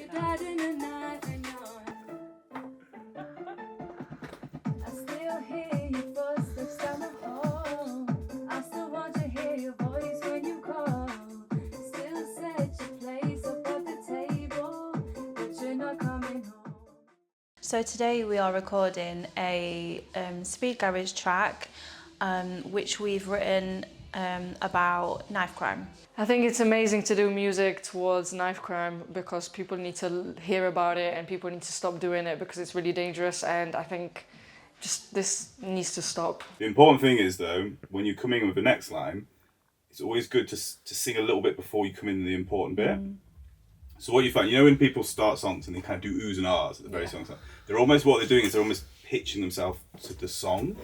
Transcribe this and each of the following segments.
your dad in a knife and I still hear your footsteps down the hall. I still want to hear your voice when you call. Still set your place up at the table, but you're not coming home. So today we are recording a speed garage track which we've written about knife crime. I think it's amazing to do music towards knife crime because people need to hear about it and people need to stop doing it because it's really dangerous, and I think just this needs to stop. The important thing is though, when you come in with the next line, it's always good to sing a little bit before you come in the important bit. So what you find, you know when people start songs and they kind of do oohs and ahs at the very song, they're almost, what they're doing is they're almost pitching themselves to the song.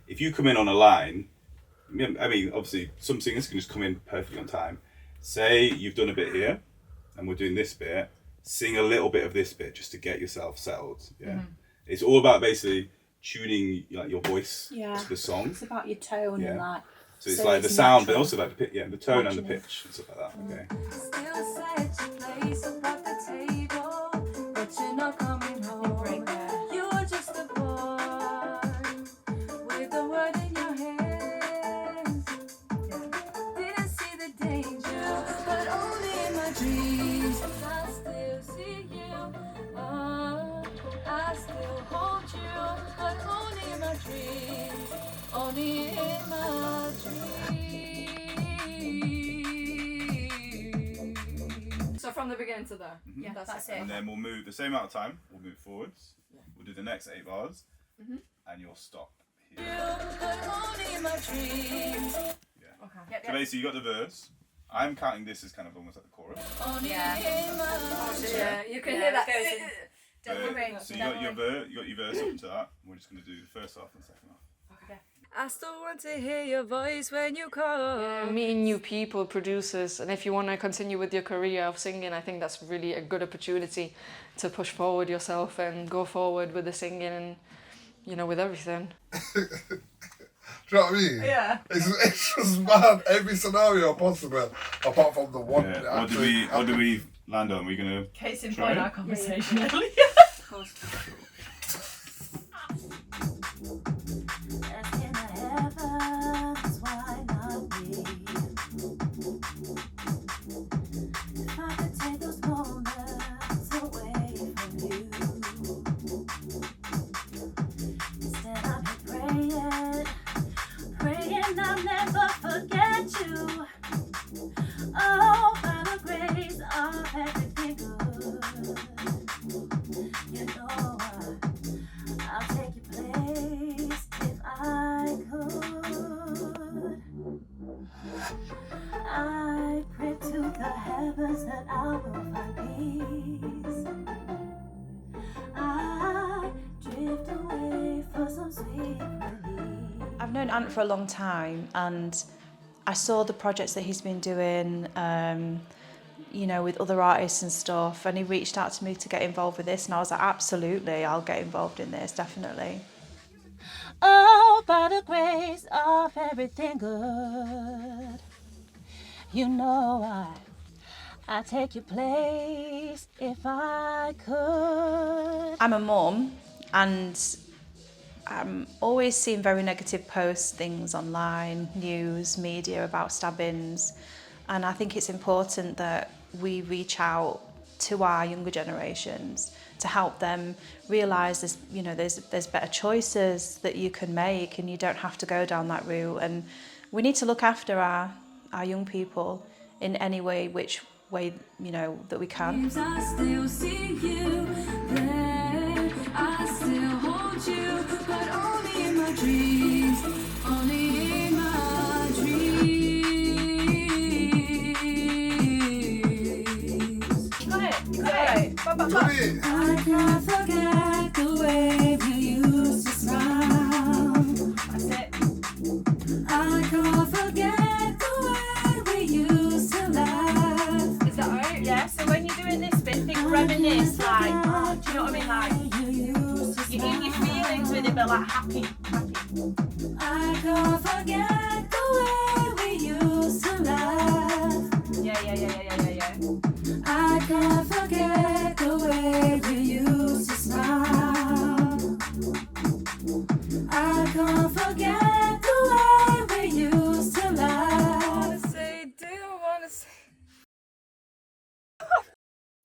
If you come in on a line, I mean, obviously some singers can just come in perfectly on time. Say you've done a bit here and we're doing this bit, sing a little bit of this bit just to get yourself settled. It's all about basically tuning like your voice to the song. It's about your tone and like. So it's like the sound, but also like the pitch, the tone and the pitch and stuff like that. Okay. Still set your place up at the table, but you're not coming home. You're just a boy with a word in your hands. Didn't see the danger, but only in my dreams. I still see you. I still hold you, but only in my dreams. Only in my dreams. So from the beginning to there. Yeah, that's it. And then we'll move the same amount of time. We'll move forwards. We'll do the next 8 bars, and you'll stop here. But only in my dreams. Okay. So basically, you got the verse. I'm counting this as kind of almost like the chorus. Only in my dreams. Yeah, you can hear that. So you got your verse up to that. We're just going to do the first half and the second half. I still want to hear your voice when you call. Meeting new people, producers, and if you want to continue with your career of singing, I think that's really a good opportunity to push forward yourself and go forward with the singing and, you know, with everything. Do you know what I mean? Yeah. It's just mad. Every scenario possible, apart from the one. Yeah. What do we land on? We're gonna. Case in point, our conversation earlier. Of course. I'll never forget you. Oh, by the grace of everything good. You know I'll take your place if I could. I pray to the heavens that I will find peace. I drift away for some sweet relief. I've known Ant for a long time, and I saw the projects that he's been doing, you know, with other artists and stuff, and he reached out to me to get involved with this, and I was like, absolutely, I'll get involved in this, definitely. Oh, by the grace of everything good, you know I'd take your place if I could. I'm a mum, and I'm always seeing very negative posts, things online, news, media about stabbings, and I think it's important that we reach out to our younger generations to help them realise there's, you know, there's better choices that you can make, and you don't have to go down that route. And we need to look after our young people in any which way, you know, that we can. I still see you there. I still hold you, but only in my dreams. Only in my dreams. You got it. Do I can't forget the way we used to smile. That's it. I can't forget the way we used to laugh. Is that right? Yeah. So when you're doing this bit, think reminisce, like, do you know what I mean? Like, you in your feelings with it, but like happy. I can't forget the way we used to laugh. Yeah. I can't forget the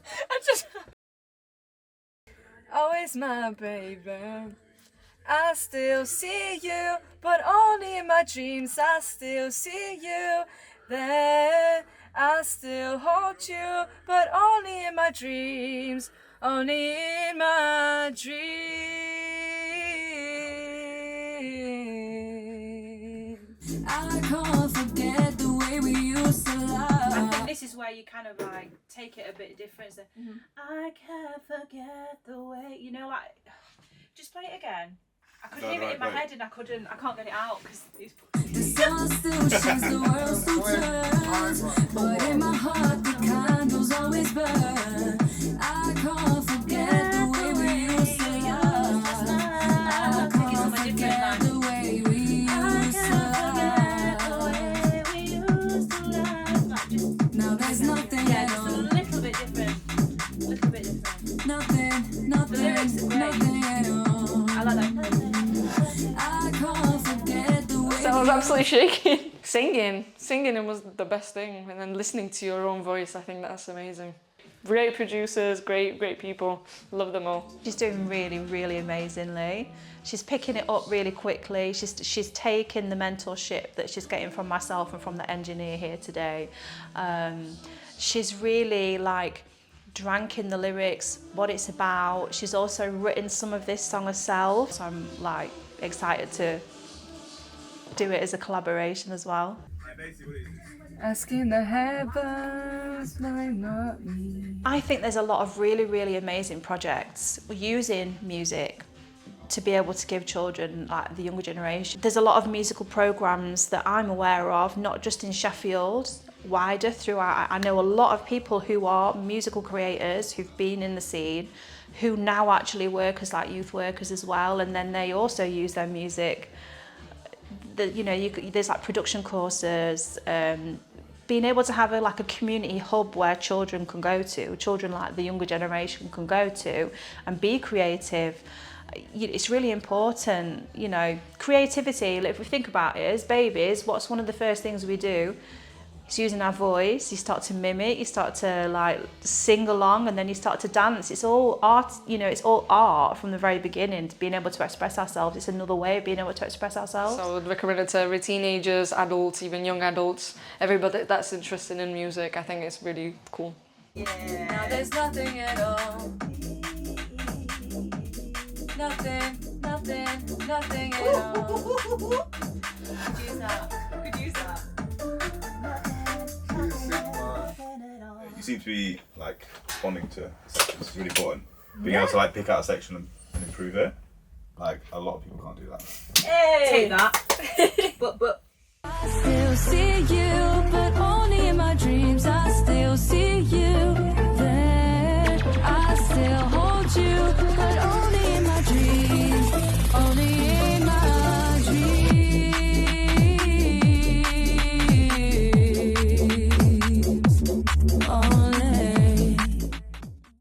I just... Always my baby. I still see you, but only in my dreams. I still see you there. I still hold you, but only in my dreams. Only in my dreams. I can't forget the way we used to love. I think this is where you kind of like take it a bit different. So, I can't forget the way, you know, like, just play it again. I could hear it in my head and I can't get it out because it's... The sun still shines, the world still turns, but in my heart the candles always burn. I can't forget the way we used to love. I can't forget the way we used to love. Now there's nothing at all. A little bit different. Nothing at all. I like that. I can't forget the way. So I was absolutely shaking. Singing was the best thing, and then listening to your own voice, I think that's amazing. Great producers, great people, love them all. She's doing really, really amazingly. She's picking it up really quickly. She's taking the mentorship that she's getting from myself and from the engineer here today. She's really like drank in the lyrics, what it's about. She's also written some of this song herself, so I'm like excited to do it as a collaboration as well. Asking the heavens, not me. I think there's a lot of really, really amazing projects using music to be able to give children, like the younger generation. There's a lot of musical programs that I'm aware of, not just in Sheffield, wider throughout. I know a lot of people who are musical creators who've been in the scene, who now actually work as like youth workers as well, and then they also use their music. There's like production courses, being able to have a community hub where children can go to, children like the younger generation can go to and be creative. It's really important, you know, creativity. If we think about it, as babies, what's one of the first things we do? It's using our voice. You start to mimic, you start to like sing along, and then you start to dance. It's all art, you know, it's all art from the very beginning, being able to express ourselves. It's another way of being able to express ourselves. So I would recommend it to every teenagers, adults, even young adults, everybody that's interested in music. I think it's really cool. Now there's nothing at all. Nothing at all. Could use that. You seem to be like responding to sections. It's really important. Being able to like pick out a section and improve it. Like a lot of people can't do that. Take that. but I still see